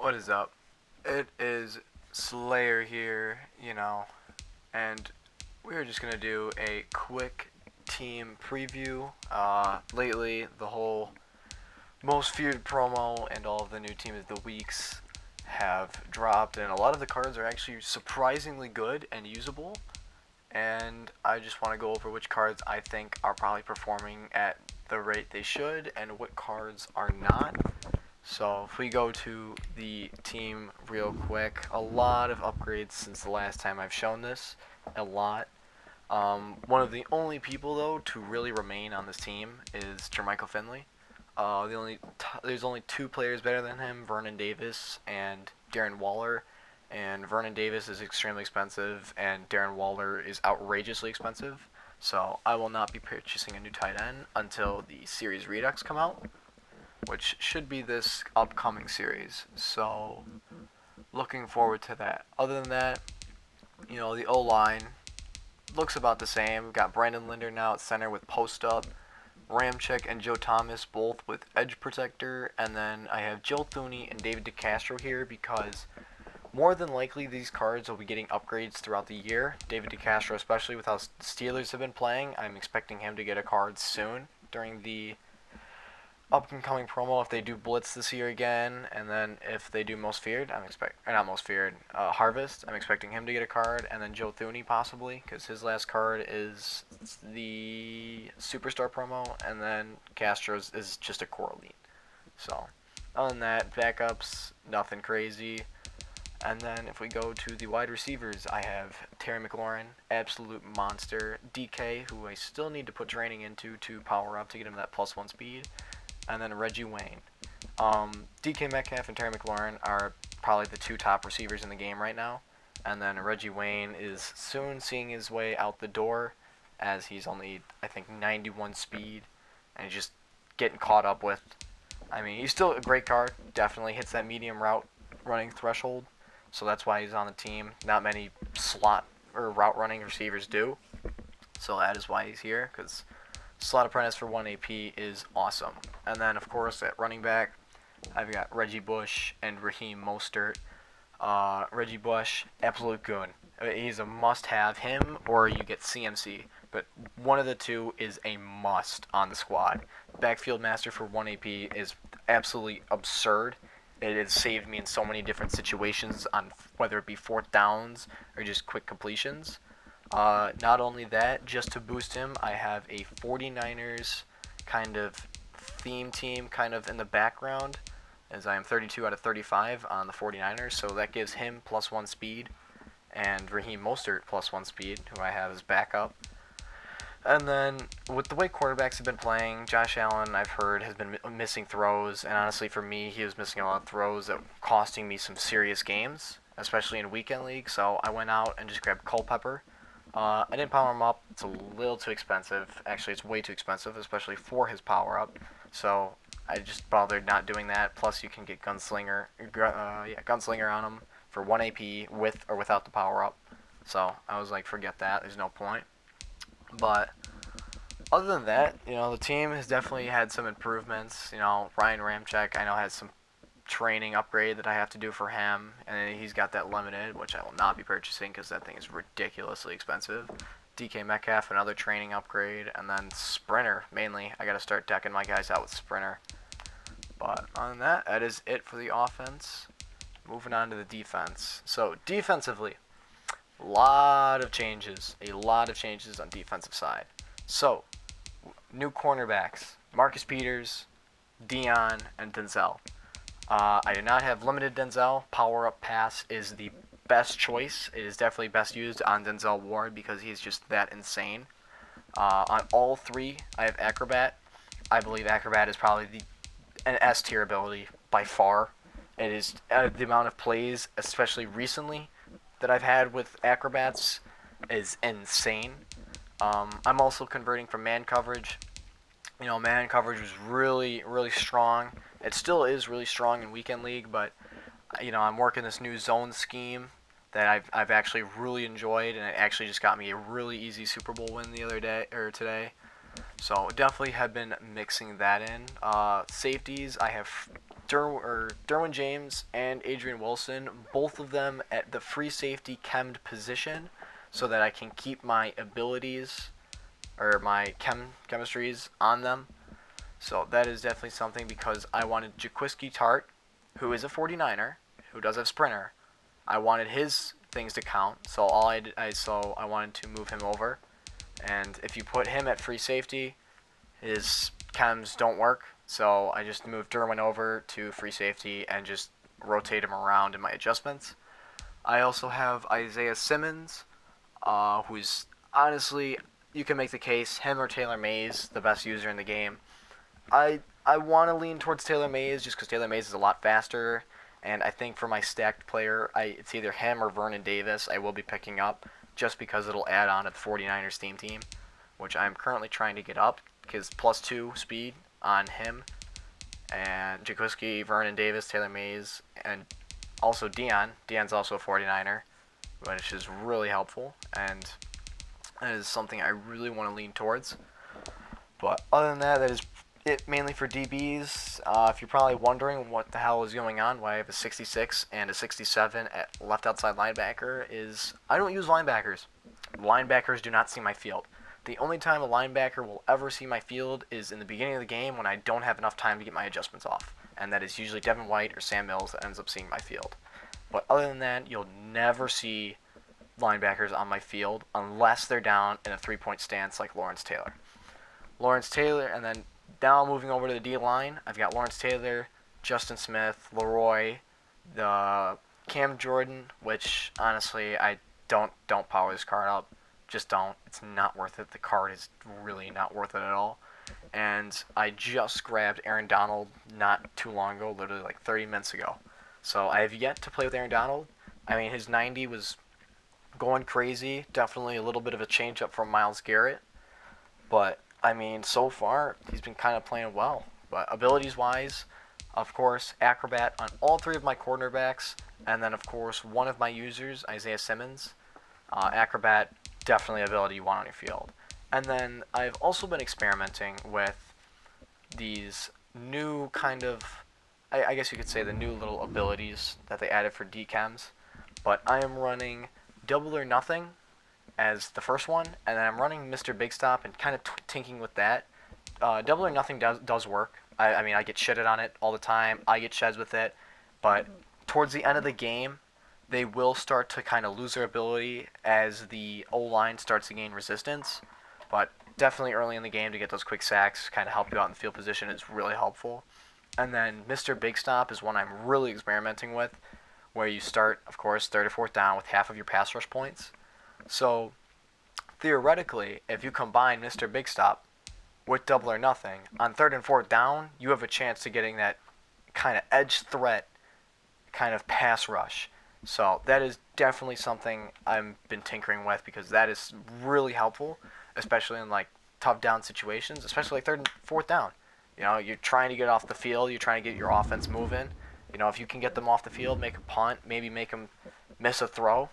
What is up? It is Slayer here, and we're just gonna do a quick team preview. Lately, the whole most feared promo and all of the new team of the weeks have dropped, and a lot of the cards are actually surprisingly good and usable. And I just want to go over which cards I think are probably performing at the rate they should, and what cards are not. So if we go to the team real quick, a lot of upgrades since the last time I've shown this, a lot. One of the only people though to really remain on this team is Jermichael Finley. There's only two players better than him, Vernon Davis and Darren Waller. And Vernon Davis is extremely expensive, and Darren Waller is outrageously expensive. So I will not be purchasing a new tight end until the series redux come out, which should be this upcoming series. So, looking forward to that. Other than that, the O-line looks about the same. We've got Brandon Linder now at center with post up, Ramchick and Joe Thomas both with edge protector, and then I have Joe Thuney and David DeCastro here because more than likely these cards will be getting upgrades throughout the year. David DeCastro, especially with how Steelers have been playing, I'm expecting him to get a card soon during the upcoming promo if they do Blitz this year again, and then if they do Most Feared, Harvest, I'm expecting him to get a card, and then Joe Thuney possibly, because his last card is the Superstar promo, and then Castro's is just a core elite. So, other than that, backups, nothing crazy. And then if we go to the wide receivers, I have Terry McLaurin, absolute monster, DK, who I still need to put training into to power up to get him that +1 speed, and then Reggie Wayne. DK Metcalf and Terry McLaurin are probably the two top receivers in the game right now. And then Reggie Wayne is soon seeing his way out the door, as he's only, I think, 91 speed, and he's just getting caught up with. I mean, he's still a great card, definitely hits that medium route running threshold, so that's why he's on the team. Not many slot or route running receivers do, so that is why he's here, because Slot Apprentice for 1 AP is awesome. And then, of course, at running back, I've got Reggie Bush and Raheem Mostert. Reggie Bush, absolute goon. He's a must-have, him or you get CMC. But one of the two is a must on the squad. Backfield Master for 1 AP is absolutely absurd. It has saved me in so many different situations, on whether it be fourth downs or just quick completions. Not only that, just to boost him, I have a 49ers kind of theme team kind of in the background, as I am 32 out of 35 on the 49ers, so that gives him +1 speed, and Raheem Mostert +1 speed, who I have as backup. And then, with the way quarterbacks have been playing, Josh Allen, I've heard, has been missing throws, and honestly for me, he was missing a lot of throws that were costing me some serious games, especially in weekend league, so I went out and just grabbed Culpepper. I didn't power him up. It's a little too expensive. Actually, it's way too expensive, especially for his power up. So I just bothered not doing that. Plus, you can get Gunslinger on him for 1 AP with or without the power up. So I was like, forget that. There's no point. But other than that, the team has definitely had some improvements. Ryan Ramczyk, I know, has some training upgrade that I have to do for him, and he's got that limited, which I will not be purchasing because that thing is ridiculously expensive. DK Metcalf, another training upgrade, and then Sprinter, mainly. I got to start decking my guys out with Sprinter. But other than that, that is it for the offense. Moving on to the defense. So, defensively, a lot of changes on defensive side. So, new cornerbacks, Marcus Peters, Dion, and Denzel. I do not have limited Denzel. Power Up Pass is the best choice. It is definitely best used on Denzel Ward because he's just that insane. On all three, I have Acrobat. I believe Acrobat is probably an S tier ability by far. It is the amount of plays, especially recently, that I've had with Acrobats is insane. I'm also converting from man coverage. Man coverage was really, really strong. It still is really strong in weekend league, but I'm working this new zone scheme that I've actually really enjoyed, and it actually just got me a really easy Super Bowl win the other day or today. So definitely have been mixing that in. Safeties, I have Derwin James and Adrian Wilson, both of them at the free safety chemmed position, so that I can keep my abilities or my chemistries on them. So that is definitely something because I wanted Jaquiski Tart, who is a 49er, who does have sprinter. I wanted his things to count, so I wanted to move him over. And if you put him at free safety, his chems don't work, so I just moved Derwin over to free safety and just rotate him around in my adjustments. I also have Isaiah Simmons, who's honestly, you can make the case, him or Taylor Mays, the best user in the game. I want to lean towards Taylor Mays just because Taylor Mays is a lot faster, and I think for my stacked player, it's either him or Vernon Davis I will be picking up just because it'll add on to the 49ers team, which I'm currently trying to get up because +2 speed on him, and Jaquiski, Vernon Davis, Taylor Mays, and also Dion. Dion's also a 49er, which is really helpful, and that is something I really want to lean towards. But other than that, that is it mainly for DBs. If you're probably wondering what the hell is going on, why I have a 66 and a 67 at left outside linebacker, is I don't use linebackers. Linebackers do not see my field. The only time a linebacker will ever see my field is in the beginning of the game when I don't have enough time to get my adjustments off. And that is usually Devin White or Sam Mills that ends up seeing my field. But other than that, you'll never see linebackers on my field unless they're down in a 3-point stance like Lawrence Taylor. And then now moving over to the D-line, I've got Lawrence Taylor, Justin Smith, Leroy, the Cam Jordan, which honestly I don't power this card up. Just don't. It's not worth it. The card is really not worth it at all. And I just grabbed Aaron Donald not too long ago, literally like 30 minutes ago. So I have yet to play with Aaron Donald. I mean, his 90 was going crazy. Definitely a little bit of a change up from Myles Garrett. But, I mean, so far, he's been kind of playing well. But abilities-wise, of course, Acrobat on all 3 of my cornerbacks. And then, of course, one of my users, Isaiah Simmons. Acrobat, definitely ability you want on your field. And then I've also been experimenting with these new kind of, I guess you could say the new little abilities that they added for DChems. But I am running Double or Nothing as the first one, and then I'm running Mr. Big Stop and kind of tinking with that. Double or Nothing does work. I mean, I get shitted on it all the time. I get sheds with it. But towards the end of the game, they will start to kind of lose their ability as the O-line starts to gain resistance. But definitely early in the game to get those quick sacks, kind of help you out in the field position is really helpful. And then Mr. Big Stop is one I'm really experimenting with, where you start, of course, 3rd or 4th down with half of your pass rush points. So theoretically, if you combine Mr. Big Stop with Double or Nothing, on 3rd and 4th down, you have a chance to getting that kind of edge threat kind of pass rush. So that is definitely something I've been tinkering with because that is really helpful, especially in like tough down situations, especially like 3rd and 4th down. You know, you're trying to get off the field, you're trying to get your offense moving. You know, if you can get them off the field, make a punt, maybe make them miss a throw,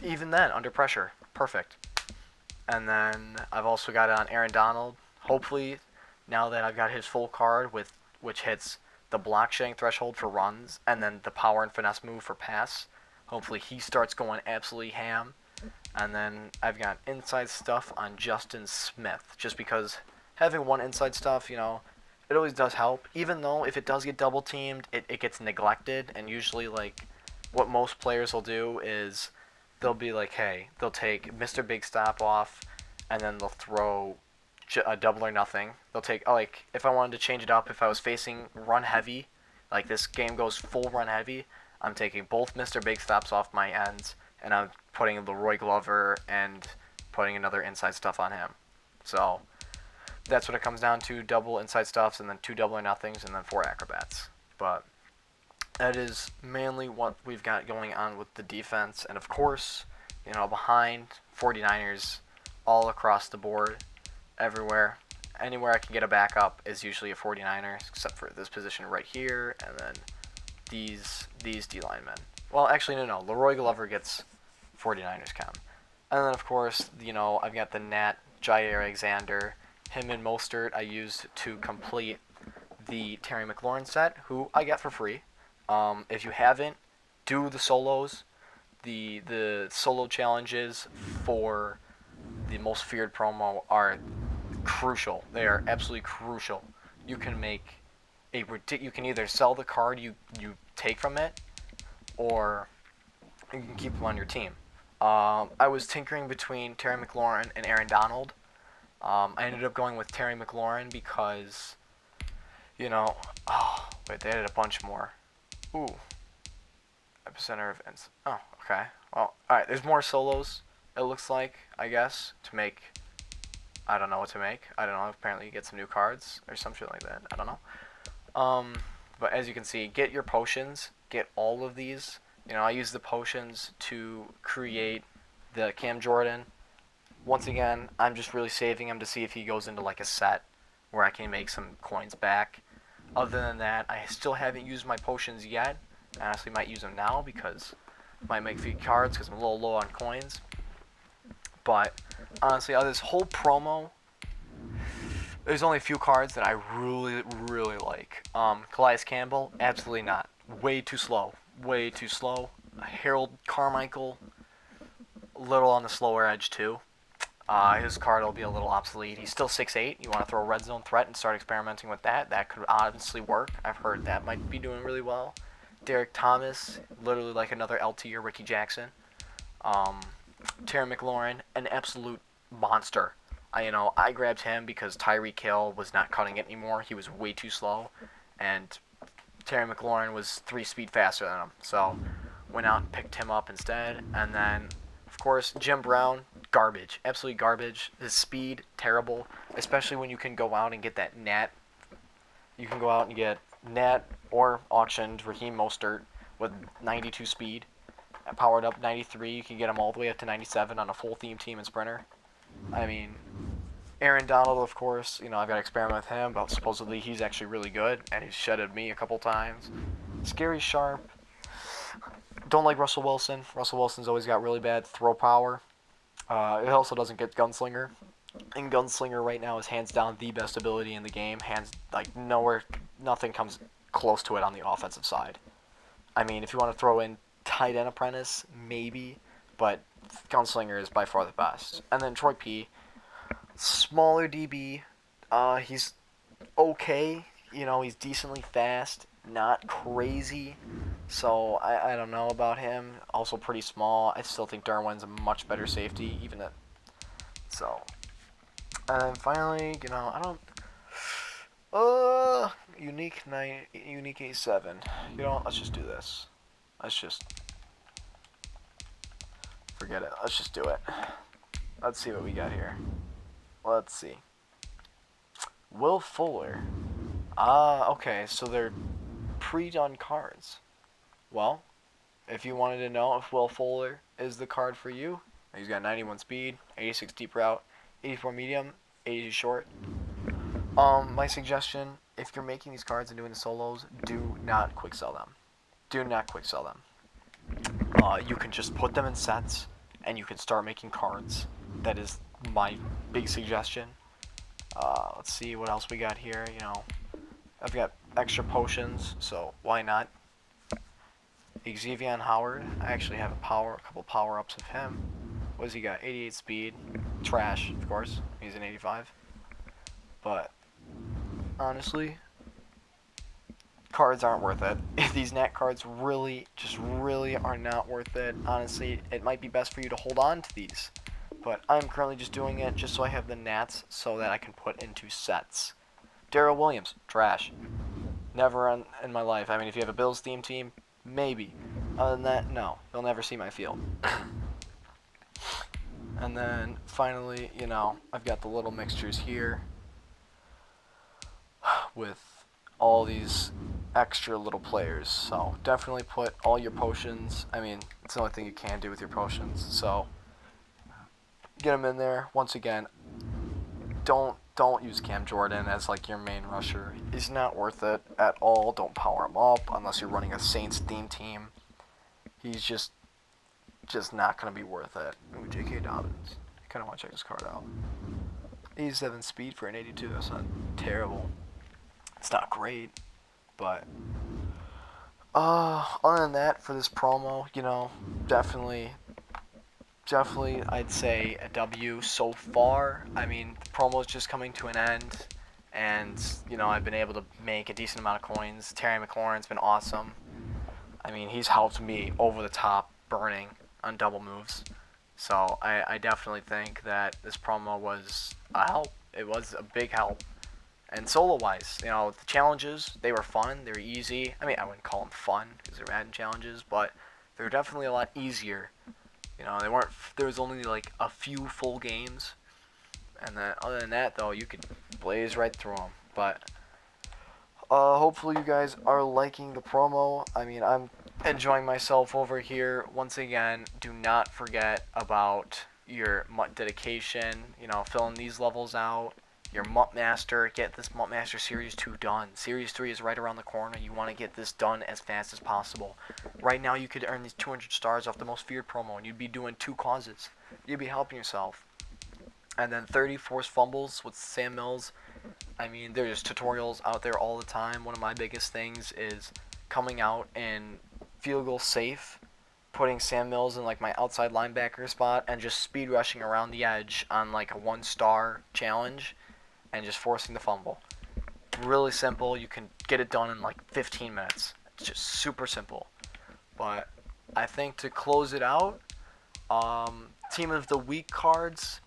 even then, under pressure, perfect. And then I've also got it on Aaron Donald. Hopefully, now that I've got his full card, which hits the block shedding threshold for runs, and then the power and finesse move for pass, hopefully he starts going absolutely ham. And then I've got inside stuff on Justin Smith, just because having one inside stuff, you know, it always does help. Even though if it does get double teamed, it gets neglected, and usually like what most players will do is they'll be like, hey, they'll take Mr. Big Stop off, and then they'll throw a Double or Nothing. They'll take, like, if I wanted to change it up, if I was facing run heavy, like this game goes full run heavy, I'm taking both Mr. Big Stops off my ends, and I'm putting Leroy Glover and putting another inside stuff on him. So that's what it comes down to, double inside stuffs, and then 2 Double or Nothings, and then 4 Acrobats. But that is mainly what we've got going on with the defense. And of course, you know, behind 49ers all across the board, everywhere. Anywhere I can get a backup is usually a 49er, except for this position right here, and then these D linemen. Well, actually, no. Leroy Glover gets 49ers count. And then, of course, you know, I've got the Nat, Jair Alexander, him and Mostert I used to complete the Terry McLaurin set, who I got for free. If you haven't, do the solos. The solo challenges for the most feared promo are crucial. They are absolutely crucial. You can make you can either sell the card you take from it, or you can keep them on your team. I was tinkering between Terry McLaurin and Aaron Donald. I ended up going with Terry McLaurin because, oh, wait, they added a bunch more. Ooh. Epicenter events. Oh, okay. Well, alright, there's more solos, it looks like, I guess, to make. I don't know what to make. I don't know. Apparently you get some new cards or some shit like that. I don't know. But as you can see, get your potions. Get all of these. I use the potions to create the Cam Jordan. Once again, I'm just really saving him to see if he goes into like a set where I can make some coins back. Other than that, I still haven't used my potions yet. I honestly might use them now because I might make few cards because I'm a little low on coins. But honestly, out of this whole promo, there's only a few cards that I really, really like. Calais Campbell, absolutely not. Way too slow. Way too slow. Harold Carmichael, a little on the slower edge too. His card will be a little obsolete. He's still 6'8". You want to throw a red zone threat and start experimenting with that. That could honestly work. I've heard that might be doing really well. Derek Thomas, literally like another LT or Ricky Jackson. Terry McLaurin, an absolute monster. I grabbed him because Tyreek Hill was not cutting it anymore. He was way too slow, and Terry McLaurin was 3 speed faster than him. So went out and picked him up instead. And then, of course, Jim Brown, garbage, absolutely garbage. His speed, terrible, especially when you can go out and get that Nat. You can go out and get Nat or auctioned Raheem Mostert with 92 speed. Powered up 93, you can get him all the way up to 97 on a full theme team and sprinter. I mean, Aaron Donald, of course, I've got to experiment with him, but supposedly he's actually really good, and he's shedded me a couple times. Scary Sharp. Don't like Russell Wilson. Russell Wilson's always got really bad throw power. It also doesn't get Gunslinger. And Gunslinger right now is hands down the best ability in the game. Nothing comes close to it on the offensive side. I mean, if you want to throw in Tight End Apprentice, maybe, but Gunslinger is by far the best. And then Troy P, smaller DB. He's okay. He's decently fast, not crazy. So I don't know about him. Also pretty small. I still think Darwin's a much better safety, even at. So, and then finally, I don't. Unique A7. Let's just do this. Forget it. Let's just do it. Let's see what we got here. Let's see. Will Fuller. Okay, so they're pre-done cards. Well, if you wanted to know if Will Fuller is the card for you, he's got 91 speed, 86 deep route, 84 medium, 80 short. My suggestion, if you're making these cards and doing the solos, do not quick sell them. Do not quick sell them. You can just put them in sets, and you can start making cards. That is my big suggestion. Let's see what else we got here. I've got extra potions, so why not? Xavier Howard. I actually have a couple power-ups of him. What has he got? 88 speed. Trash, of course. He's an 85. But honestly, cards aren't worth it. These Nat cards really are not worth it. Honestly, it might be best for you to hold on to these. But I'm currently just doing it just so I have the Nats so that I can put into sets. Darrell Williams, trash. Never in my life. I mean, if you have a Bills theme team, maybe. Other than that, no. You'll never see my field. And then, finally, I've got the little mixtures here with all these extra little players. So, definitely put all your potions. I mean, it's the only thing you can do with your potions. So, get them in there. Once again, don't use Cam Jordan as like your main rusher. He's not worth it at all. Don't power him up unless you're running a Saints theme team. He's just not going to be worth it. Ooh, J.K. Dobbins. I kind of want to check his card out. 87 speed for an 82. That's not terrible. It's not great, but other than that, for this promo, definitely, I'd say a W so far. I mean, the promo is just coming to an end, and I've been able to make a decent amount of coins. Terry McLaurin's been awesome. I mean, he's helped me over the top, burning on double moves. So I definitely think that this promo was a help. It was a big help. And solo-wise, the challenges, they were fun. They were easy. I mean, I wouldn't call them fun because they're adding challenges, but they were definitely a lot easier. They weren't. There was only like a few full games, and then other than that, though, you could blaze right through them. But hopefully, you guys are liking the promo. I mean, I'm enjoying myself over here. Once again, do not forget about your MUT dedication. Filling these levels out. Your MUT Master, get this MUT Master Series 2 done. Series 3 is right around the corner. You want to get this done as fast as possible. Right now, you could earn these 200 stars off the Most Feared promo, and you'd be doing 2 causes. You'd be helping yourself. And then 30 forced fumbles with Sam Mills. I mean, there's tutorials out there all the time. One of my biggest things is coming out in field goal safe, putting Sam Mills in like my outside linebacker spot, and just speed rushing around the edge on like a 1-star challenge. And just forcing the fumble. Really simple. You can get it done in like 15 minutes. It's just super simple. But I think to close it out, Team of the Week cards,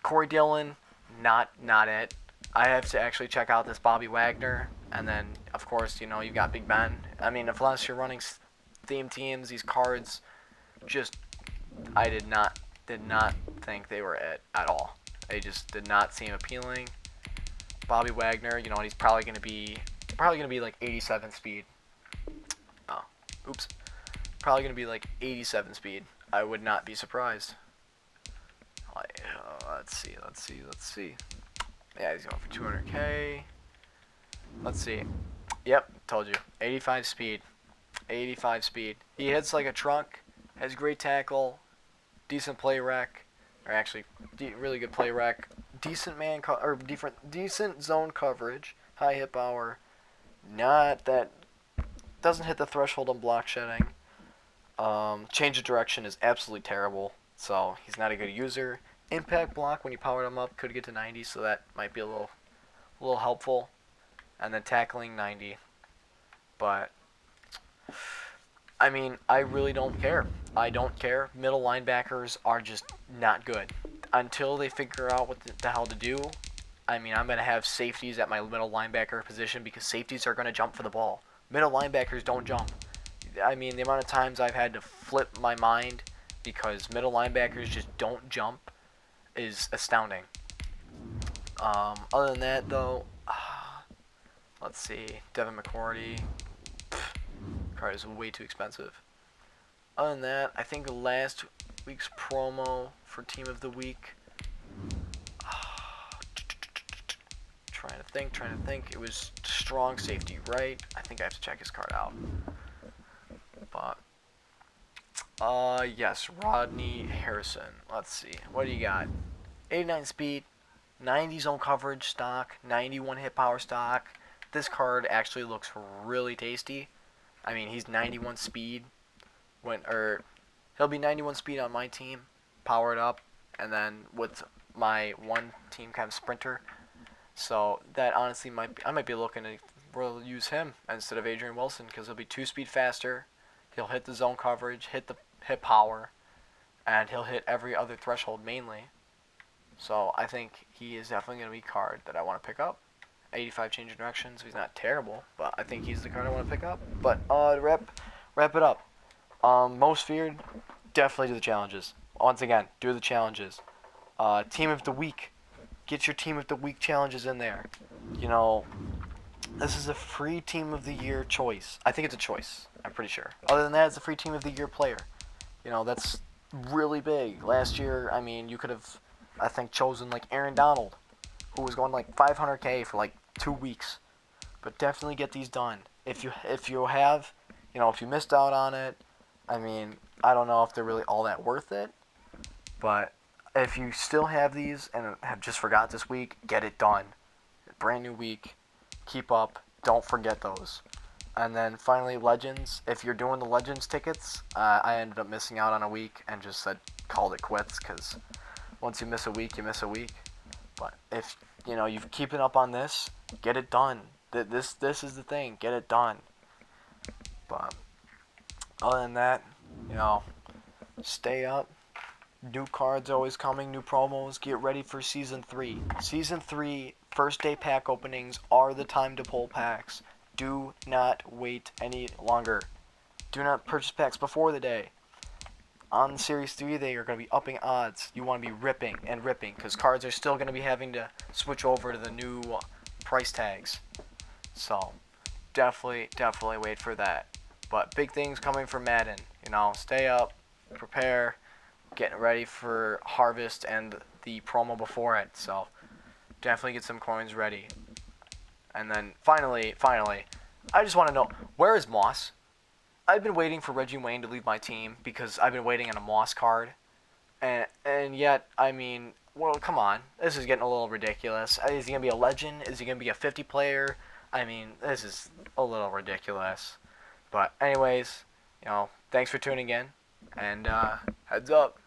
Corey Dillon, not it. I have to actually check out this Bobby Wagner. And then, of course, you've got Big Ben. I mean, unless you're running theme teams, these cards, I did not think they were it at all. They just did not seem appealing. Bobby Wagner, he's probably gonna be like 87 speed. Oh, oops. Probably gonna be like 87 speed. I would not be surprised. Let's see. Yeah, he's going for 200K. Let's see. Yep, told you. 85 speed. 85 speed. He hits like a truck. Has great tackle. Decent play rec. Or actually, really good play rec, decent decent zone coverage, high hit power, not that, doesn't hit the threshold on block shedding. Change of direction is absolutely terrible, so he's not a good user. Impact block when you powered him up could get to 90, so that might be a little helpful. And then tackling 90, but I mean, I really don't care. I don't care. Middle linebackers are just not good. Until they figure out what the hell to do, I mean, I'm going to have safeties at my middle linebacker position because safeties are going to jump for the ball. Middle linebackers don't jump. I mean, the amount of times I've had to flip my mind because middle linebackers just don't jump is astounding. Other than that, though, let's see. Devin McCourty. Card is way too expensive. Other than that, I think last week's promo for Team of the Week. Trying to think. It was strong safety, right? I think I have to check his card out. But yes, Rodney Harrison. Let's see. What do you got? 89 speed, 90 zone coverage stock, 91 hit power stock. This card actually looks really tasty. I mean, he's 91 speed. He'll be 91 speed on my team, powered up, and then with my one team kind of sprinter. So that honestly I might be looking to use him instead of Adrian Wilson because he'll be 2 speed faster. He'll hit the zone coverage, hit power, and he'll hit every other threshold mainly. So I think he is definitely going to be a card that I want to pick up. 85 change of directions. He's not terrible, but I think he's the card I want to pick up. But to wrap it up. Most feared, definitely do the challenges. Once again, do the challenges. Team of the week. Get your Team of the Week challenges in there. This is a free Team of the Year choice. I think it's a choice. I'm pretty sure. Other than that, it's a free Team of the Year player. That's really big. Last year, I mean, you could have, I think, chosen like Aaron Donald, who was going like 500K for like 2 weeks. But definitely get these done. If you have, if you missed out on it, I mean, I don't know if they're really all that worth it. But if you still have these and have just forgot this week, get it done. brand new week. Keep up. Don't forget those. And then finally, Legends. If you're doing the Legends tickets, I ended up missing out on a week and just said called it quits because once you miss a week, you miss a week. But if you're keeping up on this, get it done. This is the thing. Get it done. But other than that, stay up. New cards always coming, new promos. Get ready for Season 3. Season 3, first day pack openings are the time to pull packs. Do not wait any longer. Do not purchase packs before the day. On Series 3, they are going to be upping odds. You want to be ripping and ripping because cards are still going to be having to switch over to the new price tags. So, definitely wait for that. But big things coming from Madden. Stay up, prepare, getting ready for Harvest and the promo before it. So, definitely get some coins ready. And then, finally, I just want to know, where is Moss? I've been waiting for Reggie Wayne to leave my team because I've been waiting on a Moss card. And yet, well, come on. This is getting a little ridiculous. Is he going to be a legend? Is he going to be a 50 player? This is a little ridiculous. But anyways, thanks for tuning in. And heads up.